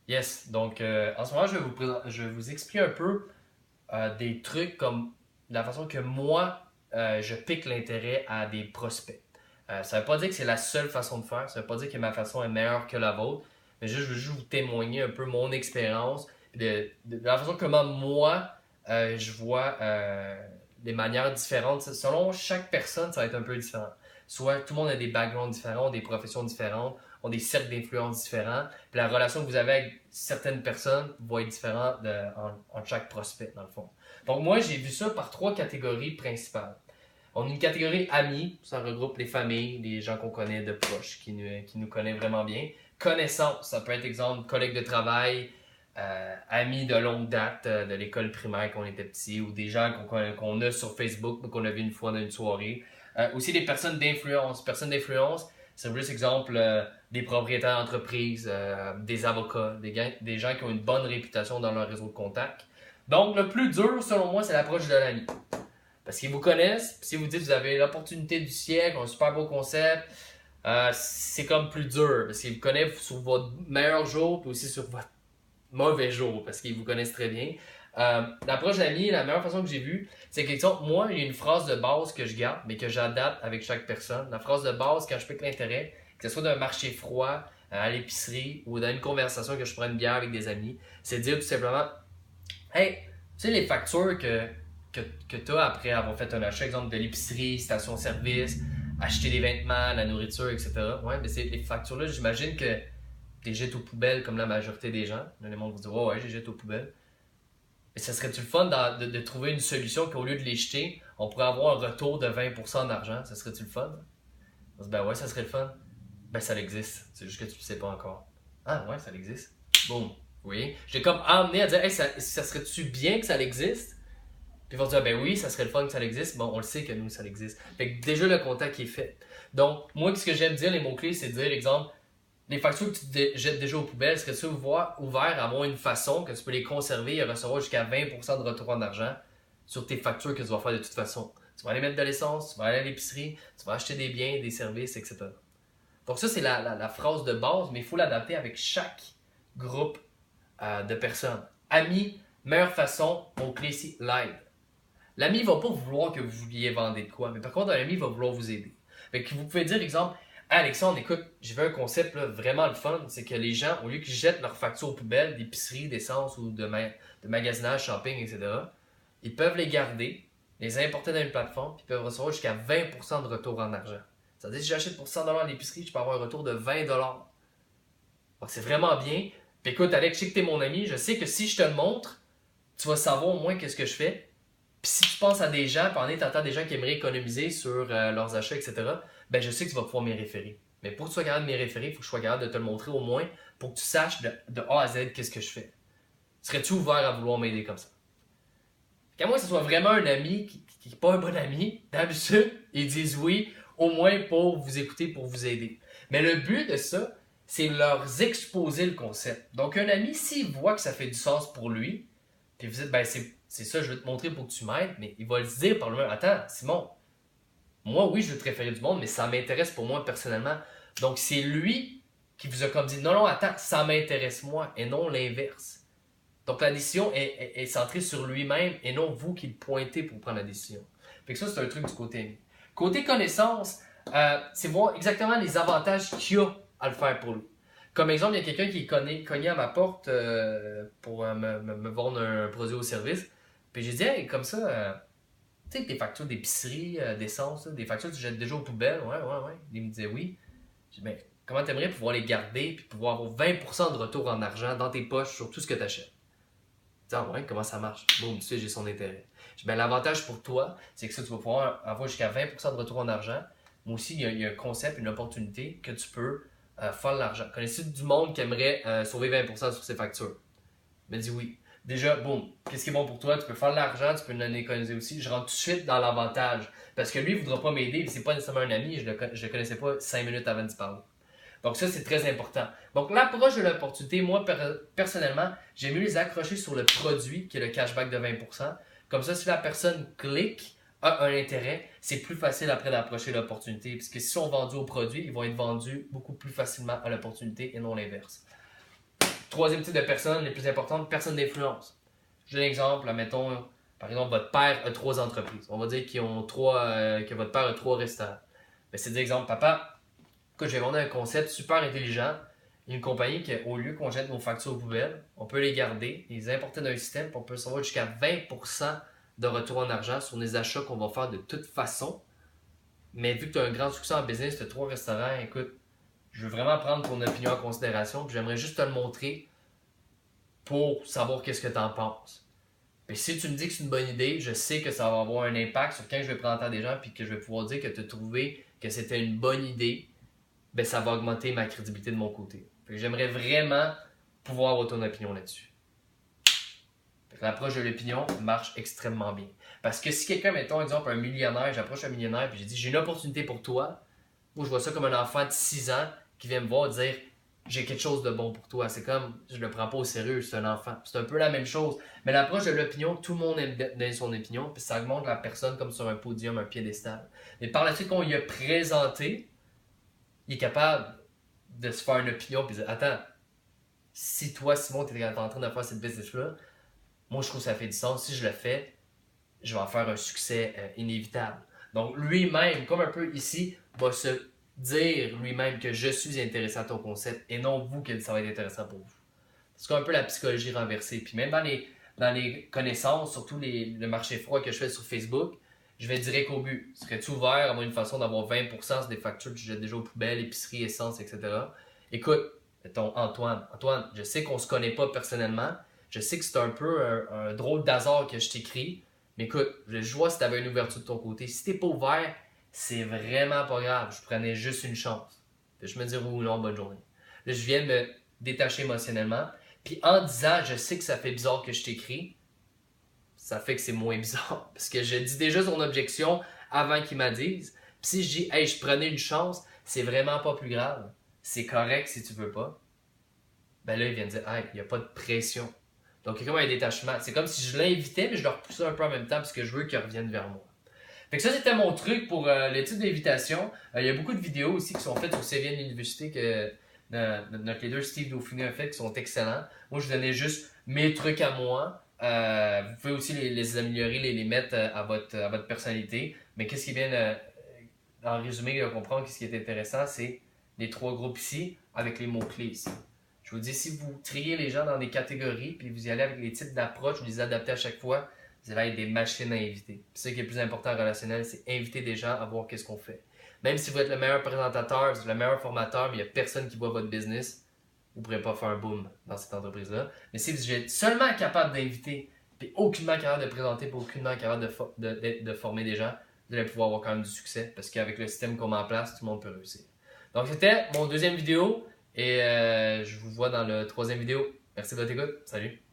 Yes, donc en ce moment, je vais vous expliquer un peu des trucs comme la façon que moi, je pique l'intérêt à des prospects. Ça ne veut pas dire que c'est la seule façon de faire, ça ne veut pas dire que ma façon est meilleure que la vôtre, mais juste, je veux juste vous témoigner un peu mon expérience, de la façon comment moi, je vois des manières différentes. Selon chaque personne, ça va être un peu différent. Soit tout le monde a des backgrounds différents, des professions différentes, ont des cercles d'influence différents, puis la relation que vous avez avec certaines personnes va être différente entre chaque prospect, dans le fond. Donc moi, j'ai vu ça par trois catégories principales. On a une catégorie amis, ça regroupe les familles, les gens qu'on connaît de proches, qui nous connaissent vraiment bien. Connaissances, ça peut être exemple collègues de travail, amis de longue date de l'école primaire quand on était petit, ou des gens qu'on a sur Facebook, qu'on a vu une fois dans une soirée. Aussi des personnes d'influence. Personnes d'influence, c'est juste exemple des propriétaires d'entreprises, des avocats, des gens qui ont une bonne réputation dans leur réseau de contacts. Donc le plus dur selon moi, c'est l'approche de l'ami. Parce qu'ils vous connaissent, puis si vous dites que vous avez l'opportunité du siècle, un super beau concept, c'est comme plus dur. Parce qu'ils vous connaissent sur votre meilleur jour, puis aussi sur votre mauvais jour, parce qu'ils vous connaissent très bien. L'approche d'ami, la meilleure façon que j'ai vue, c'est que moi, il y a une phrase de base que je garde, mais que j'adapte avec chaque personne. La phrase de base, quand je pique l'intérêt, que ce soit d'un marché froid, à l'épicerie, ou dans une conversation que je prends une bière avec des amis, c'est de dire tout simplement, hey, tu sais les factures que tu as après avoir fait un achat, exemple de l'épicerie, station-service, acheter des vêtements, la nourriture, etc. Ouais, mais les factures-là, j'imagine que tu les jettes aux poubelles comme la majorité des gens. Là, les gens vont dire, oh, ouais, je les jette aux poubelles. Mais ça serait-tu le fun de trouver une solution qu'au lieu de les jeter, on pourrait avoir un retour de 20% d'argent? Ça serait-tu le fun? On se dit, ben ouais, ça serait le fun. Ben ça existe. C'est juste que tu le sais pas encore. Ah ouais, ça existe. Boum. Oui. J'ai comme amené à dire, hey, ça serait-tu bien que ça existe? Puis ils vont dire, ben oui, ça serait le fun que ça existe. Bon, on le sait que nous, ça existe. Fait que déjà, le contact est fait. Donc, moi, ce que j'aime dire, les mots-clés, c'est de dire, exemple, les factures que tu jettes déjà aux poubelles, serais-tu ouvert à avoir une façon que tu peux les conserver et recevoir jusqu'à 20% de retour en argent sur tes factures que tu vas faire de toute façon? Tu vas aller mettre de l'essence, tu vas aller à l'épicerie, tu vas acheter des biens, des services, etc. Donc ça, c'est la phrase de base, mais il faut l'adapter avec chaque groupe de personnes. Amis, meilleure façon, mot-clé ici, l'aide. L'ami ne va pas vouloir que vous vouliez vendre de quoi, mais par contre, un ami va vouloir vous aider. Fait que vous pouvez dire, exemple, hey Alexandre, écoute, j'ai vu un concept là, vraiment le fun, c'est que les gens, au lieu qu'ils jettent leurs factures aux poubelles d'épicerie, d'essence ou de magasinage, shopping, etc., ils peuvent les garder, les importer dans une plateforme, puis ils peuvent recevoir jusqu'à 20% de retour en argent. C'est-à-dire, si j'achète pour 100$ à l'épicerie, je peux avoir un retour de 20$. Donc, c'est vraiment bien. Puis écoute, Alex, je sais que t'es mon ami, je sais que si je te le montre, tu vas savoir au moins qu'est-ce que je fais. Puis si tu penses à des gens, puis en t'entends des gens qui aimeraient économiser sur leurs achats, etc., ben je sais que tu vas pouvoir m'y référer. Mais pour que tu sois capable de m'y référer, il faut que je sois capable de te le montrer au moins pour que tu saches de A à Z qu'est-ce que je fais. Serais-tu ouvert à vouloir m'aider comme ça? Qu'à moins que ce soit vraiment un ami qui n'est pas un bon ami, d'habitude, ils disent oui, au moins pour vous écouter, pour vous aider. Mais le but de ça, c'est leur exposer le concept. Donc un ami, s'il voit que ça fait du sens pour lui, puis vous dites, ben c'est ça, je vais te montrer pour que tu m'aides, mais il va le dire par lui-même. Attends, Simon, moi, oui, je veux te référer du monde, mais ça m'intéresse pour moi personnellement. Donc, c'est lui qui vous a comme dit, non, non, attends, ça m'intéresse moi, et non l'inverse. Donc, la décision est centrée sur lui-même, et non vous qui le pointez pour prendre la décision. Fait que ça, c'est un truc du côté ami. Côté connaissance, c'est voir exactement les avantages qu'il y a à le faire pour lui. Comme exemple, il y a quelqu'un qui est cogné à ma porte pour me vendre un produit ou service. Puis j'ai dit, hey, comme ça, tu sais, tes factures d'épicerie, d'essence, des factures que tu jettes déjà aux poubelles, ouais, ouais, ouais. Il me disait oui. J'ai dit, ben, comment t'aimerais pouvoir les garder puis pouvoir avoir 20% de retour en argent dans tes poches sur tout ce que tu achètes? Je dis, ah ouais, comment ça marche? Bon, tu sais, j'ai son intérêt. Je dis, ben, l'avantage pour toi, c'est que ça, tu vas pouvoir avoir jusqu'à 20% de retour en argent. Moi aussi, il y a un concept, une opportunité que tu peux faire de l'argent. Connais-tu du monde qui aimerait sauver 20% sur ses factures? Il m'a dit oui. Déjà, boum, qu'est-ce qui est bon pour toi? Tu peux faire de l'argent, tu peux en économiser aussi. Je rentre tout de suite dans l'avantage. Parce que lui, il ne voudra pas m'aider, c'est pas nécessairement un ami, je le connaissais pas 5 minutes avant d'y parler. Donc ça, c'est très important. Donc l'approche de l'opportunité, moi, personnellement, j'ai mieux les accrocher sur le produit qui est le cashback de 20%. Comme ça, si la personne clique, a un intérêt, c'est plus facile après d'approcher l'opportunité. Puisque si ils sont vendus au produit, ils vont être vendus beaucoup plus facilement à l'opportunité et non l'inverse. Troisième type de personnes les plus importantes, personnes d'influence. Je donne un exemple, mettons, par exemple, votre père a 3 entreprises. On va dire que votre père a 3 restaurants. Mais c'est d'exemple, papa, écoute, j'ai vendu un concept super intelligent. Il y a une compagnie qui, au lieu qu'on jette nos factures aux poubelles, on peut les garder, les importer dans un système, puis on peut recevoir jusqu'à 20% de retour en argent sur les achats qu'on va faire de toute façon. Mais vu que tu as un grand succès en business, tu as 3 restaurants, écoute, je veux vraiment prendre ton opinion en considération, puis j'aimerais juste te le montrer pour savoir qu'est-ce que tu en penses. Puis si tu me dis que c'est une bonne idée, je sais que ça va avoir un impact sur quand je vais présenter à des gens, puis que je vais pouvoir dire que tu as trouvé que c'était une bonne idée, ben ça va augmenter ma crédibilité de mon côté. Fait que j'aimerais vraiment pouvoir avoir ton opinion là-dessus. L'approche de l'opinion marche extrêmement bien. Parce que si quelqu'un, mettons, exemple, un millionnaire, j'approche un millionnaire et j'ai dit, j'ai une opportunité pour toi, moi je vois ça comme un enfant de 6 ans qui vient me voir dire, j'ai quelque chose de bon pour toi. C'est comme, je le prends pas au sérieux, c'est un enfant. C'est un peu la même chose. Mais l'approche de l'opinion, tout le monde aime donner son opinion, puis ça augmente la personne comme sur un podium, un piédestal. Mais par la suite, qu'on lui a présenté, il est capable de se faire une opinion puis de dire, attends, si toi, Simon, tu es en train de faire cette business-là, moi, je trouve que ça fait du sens. Si je le fais, je vais en faire un succès inévitable. Donc, lui-même, comme un peu ici, va se dire lui-même que je suis intéressé à ton concept et non vous que ça va être intéressant pour vous. C'est un peu la psychologie renversée. Puis même dans les connaissances, surtout le marché froid que je fais sur Facebook, je vais direct au but. Serais-tu ouvert à avoir une façon d'avoir 20% sur des factures que tu jettes déjà aux poubelles, épicerie, essence, etc. Écoute, mettons Antoine. Antoine, je sais qu'on se connaît pas personnellement. Je sais que c'est un peu un drôle d'hasard que je t'écris. Mais écoute, je vois si tu avais une ouverture de ton côté. Si t'es pas ouvert, c'est vraiment pas grave. Je prenais juste une chance. Puis je me dis oui ou non, bonne journée. Là, je viens de me détacher émotionnellement. Puis en disant, je sais que ça fait bizarre que je t'écris, ça fait que c'est moins bizarre. Parce que je dis déjà son objection avant qu'il m'a dise. Puis si je dis, hey, je prenais une chance, c'est vraiment pas plus grave. C'est correct si tu veux pas. Ben là, il vient de dire, hey, il n'y a pas de pression. Donc, il y a comme un détachement. C'est comme si je l'invitais, mais je le repoussais un peu en même temps parce que je veux qu'il revienne vers moi. Fait que ça, c'était mon truc pour le type d'invitation. Il y a beaucoup de vidéos aussi qui sont faites sur CVN Université que notre leader Steve Dauphiné a fait qui sont excellents. Moi, je vous donnais juste mes trucs à moi. Vous pouvez aussi les améliorer, les mettre à votre personnalité. Mais qu'est-ce qui est bien, en résumé, de comprendre, ce qui est intéressant, c'est les 3 groupes ici avec les mots-clés ici. Je vous dis, si vous triez les gens dans des catégories, puis vous y allez avec les types d'approches, vous les adaptez à chaque fois, vous allez être des machines à inviter. Puis ce qui est le plus important en relationnel, c'est inviter des gens à voir qu'est-ce qu'on fait. Même si vous êtes le meilleur présentateur, vous êtes le meilleur formateur, mais il n'y a personne qui voit votre business, vous ne pourrez pas faire un boom dans cette entreprise-là. Mais si vous êtes seulement capable d'inviter, puis aucunement capable de présenter, puis aucunement capable de former des gens, vous allez pouvoir avoir quand même du succès, parce qu'avec le système qu'on met en place, tout le monde peut réussir. Donc c'était mon deuxième vidéo, et je vous vois dans le troisième vidéo. Merci de votre écoute. Salut!